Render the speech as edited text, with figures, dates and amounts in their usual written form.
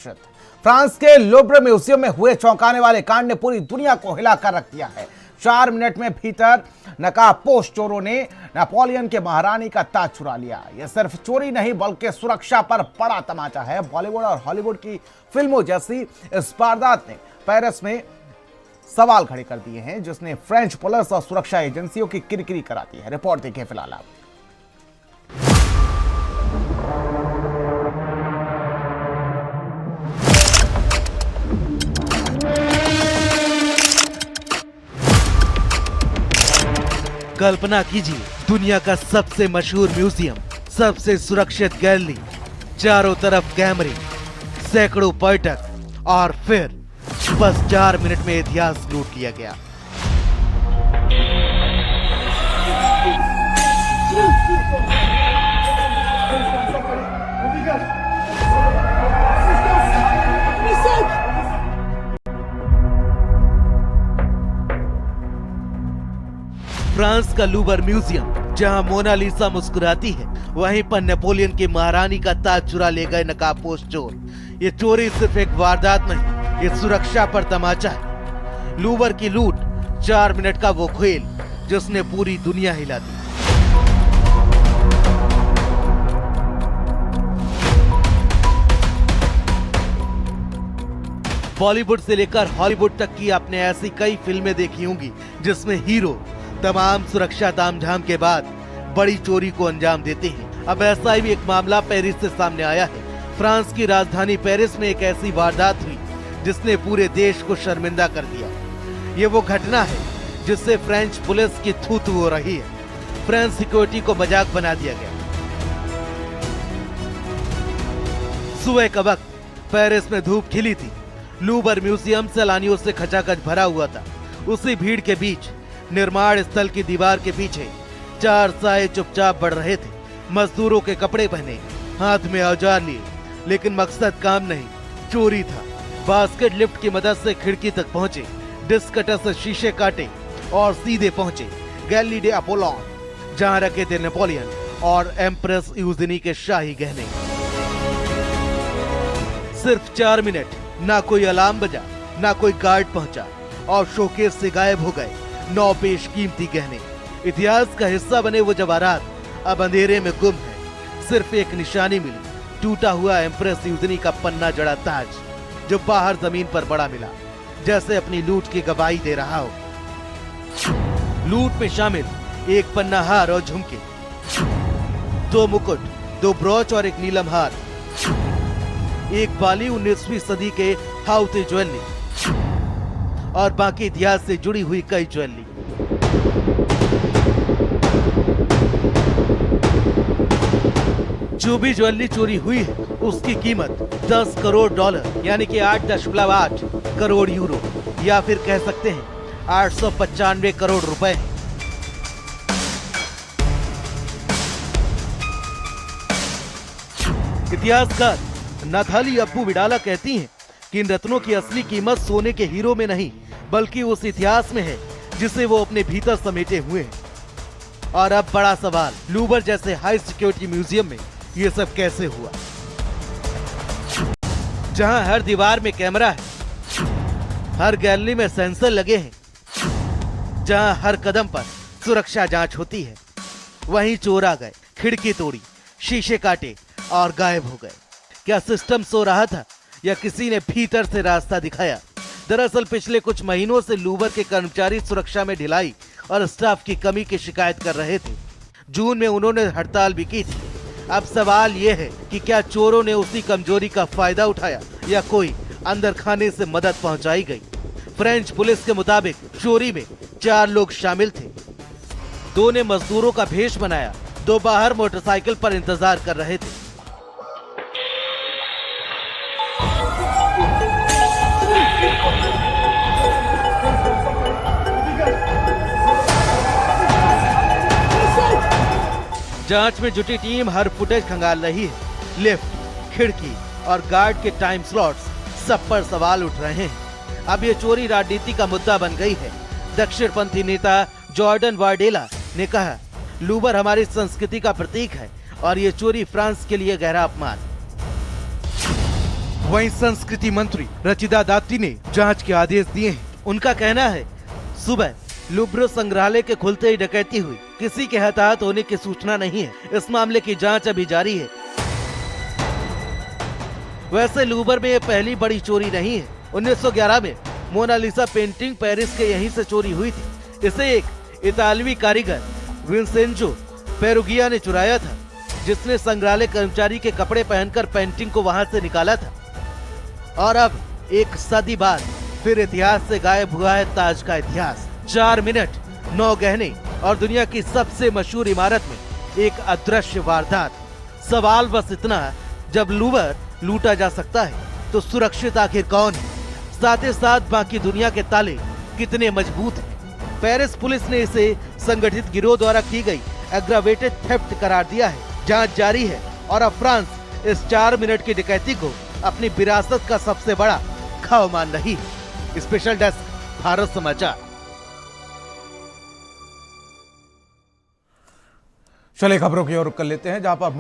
France के Louvre museum में हुए चौंकाने वाले कांड ने पूरी दुनिया को हिलाकर रख दिया है। 4 मिनट में भीतर नकाबपोश चोरों ने नेपोलियन के महारानी का ताज चुरा लिया। यह सिर्फ चोरी नहीं बल्कि सुरक्षा पर बड़ा तमाचा है। बॉलीवुड और हॉलीवुड की फिल्मों जैसी इस वारदात ने पेरिस में सवाल खड़े कर दिए हैं, जिसने फ्रेंच पुलिस और सुरक्षा एजेंसियों की किरकिरी करा दी है। रिपोर्ट देखिए फिलहाल आप। कल्पना कीजिए, दुनिया का सबसे मशहूर म्यूजियम, सबसे सुरक्षित गैलरी, चारों तरफ कैमरे, सैकड़ों पर्यटक और फिर बस 4 मिनट में इतिहास लूट लिया गया। फ्रांस का लूवर म्यूजियम, जहां मोनालिसा मुस्कुराती है, वहीं पर नेपोलियन की महारानी का ताज चुरा ले गए नकाबपोश चोर। ये चोरी सिर्फ एक वारदात नहीं, ये सुरक्षा पर तमाचा है। लूवर की लूट, 4 मिनट का वो खेल जिसने पूरी दुनिया हिला दी। बॉलीवुड से लेकर हॉलीवुड तक की आपने ऐसी कई फिल्में देखी होंगी जिसमें हीरो तमाम सुरक्षा तामझाम के बाद बड़ी चोरी को अंजाम देते हैं। अब ऐसा ही एक मामला पेरिस से सामने आया है। फ्रांस की राजधानी पेरिस में एक ऐसी वारदात हुई जिसने पूरे देश को शर्मिंदा कर दिया। ये वो घटना है जिससे फ्रेंच पुलिस की थू-थू हो रही है। फ्रेंच सिक्योरिटी को मजाक बना दिया गया। सुबह का वक्त पेरिस में धूप खिली थी। लूवर म्यूजियम सैलानियों से खचाखच भरा हुआ था। उसी भीड़ के बीच निर्माण स्थल की दीवार के पीछे 4 साये चुपचाप बढ़ रहे थे। मजदूरों के कपड़े पहने, हाथ में औजार लिए, लेकिन मकसद काम नहीं, चोरी था। बास्केट लिफ्ट की मदद से खिड़की तक पहुंचे, डिस्क कटर से शीशे काटे और सीधे पहुंचे गैलरी डे अपोलोन, जहां रखे थे नेपोलियन और एम्प्रेस यूजिनी के शाही गहने। सिर्फ 4 मिनट, ना कोई अलार्म बजा, ना कोई गार्ड पहुंचा और शोकेस से गायब हो गए 9 बेशकीमती गहने। इतिहास का हिस्सा बने वो जवाहरात अब अंधेरे में गुम है। सिर्फ एक निशानी मिली, टूटा हुआ एम्प्रेस यूजिनी का पन्ना जड़ा ताज, जो बाहर जमीन पर पड़ा मिला, जैसे अपनी लूट की गवाही दे रहा हो। लूट में शामिल एक पन्ना हार और झुमके, 2 मुकुट, 2 ब्रोच और एक नीलम हार, एक बाली 19वीं सदी के हाउती ज्वेलरी और बाकी इतिहास से जुड़ी हुई कई ज्वेलरी। जो भी ज्वेलरी चोरी हुई है उसकी कीमत $10 करोड़ यानी कि 8.8 करोड़ यूरो या फिर कह सकते हैं 895 करोड़ रुपए। इतिहासकार नाथाली अब्बू विडाला कहती हैं कि इन रत्नों की असली कीमत सोने के हीरो में नहीं बल्कि उस इतिहास में है जिसे वो अपने भीतर समेटे हुए हैं। और अब बड़ा सवाल, लूवर जैसे हाई सिक्योरिटी म्यूजियम में ये सब कैसे हुआ, जहां हर दीवार में कैमरा है, हर गैलरी में सेंसर लगे हैं, जहां हर कदम पर सुरक्षा जांच होती है। वहीं चोर आ गए, खिड़की तोड़ी, शीशे काटे और गायब हो गए। क्या सिस्टम सो रहा था या किसी ने भीतर से रास्ता दिखाया? दरअसल पिछले कुछ महीनों से लूवर के कर्मचारी सुरक्षा में ढिलाई और स्टाफ की कमी की शिकायत कर रहे थे। जून में उन्होंने हड़ताल भी की थी। अब सवाल यह है कि क्या चोरों ने उसी कमजोरी का फायदा उठाया या कोई अंदर खाने से मदद पहुंचाई गई? फ्रेंच पुलिस के मुताबिक चोरी में 4 लोग शामिल थे। 2 ने मजदूरों का भेष बनाया, 2 बाहर मोटरसाइकिल पर इंतजार कर रहे थे। जांच में जुटी टीम हर फुटेज खंगाल रही है। लिफ्ट, खिड़की और गार्ड के टाइम स्लॉट्स, सब पर सवाल उठ रहे हैं। अब ये चोरी राजनीति का मुद्दा बन गई है। दक्षिणपंथी नेता जॉर्डन वार्डेला ने कहा, लूवर हमारी संस्कृति का प्रतीक है और ये चोरी फ्रांस के लिए गहरा अपमान। वहीं संस्कृति मंत्री रचिता दाती ने जांच के आदेश दिए हैं। उनका कहना है सुबह लुब्रो संग्रहालय के खुलते ही डकैती हुई, किसी के हताहत होने की सूचना नहीं है। इस मामले की जांच अभी जारी है। वैसे लूवर में ये पहली बड़ी चोरी नहीं है। 1911 में मोनालिसा पेंटिंग पेरिस के यहीं से चोरी हुई थी। इसे एक इतालवी कारीगर विंसेंजो पेरुगिया ने चुराया था, जिसने संग्रहालय कर्मचारी के कपड़े पहनकर पेंटिंग को वहां से निकाला था। और अब एक सदी बाद फिर इतिहास से गायब हुआ है ताज का इतिहास। 4 मिनट 9 गहने और दुनिया की सबसे मशहूर इमारत में एक अदृश्य वारदात। सवाल बस इतना, जब लूवर लूटा जा सकता है तो सुरक्षित आखिर कौन है? साथ ही साथ बाकी दुनिया के ताले कितने मजबूत हैं? पेरिस पुलिस ने इसे संगठित गिरोह द्वारा की गई एग्रावेटेड थेफ्ट करार दिया है। जांच जारी है और अब फ्रांस इस 4 मिनट की डकैती को अपनी विरासत का सबसे बड़ा खाव मान रही है। स्पेशल डेस्क, भारत समाचार। चलिए खबरों की ओर रुख कर लेते हैं, जहां पर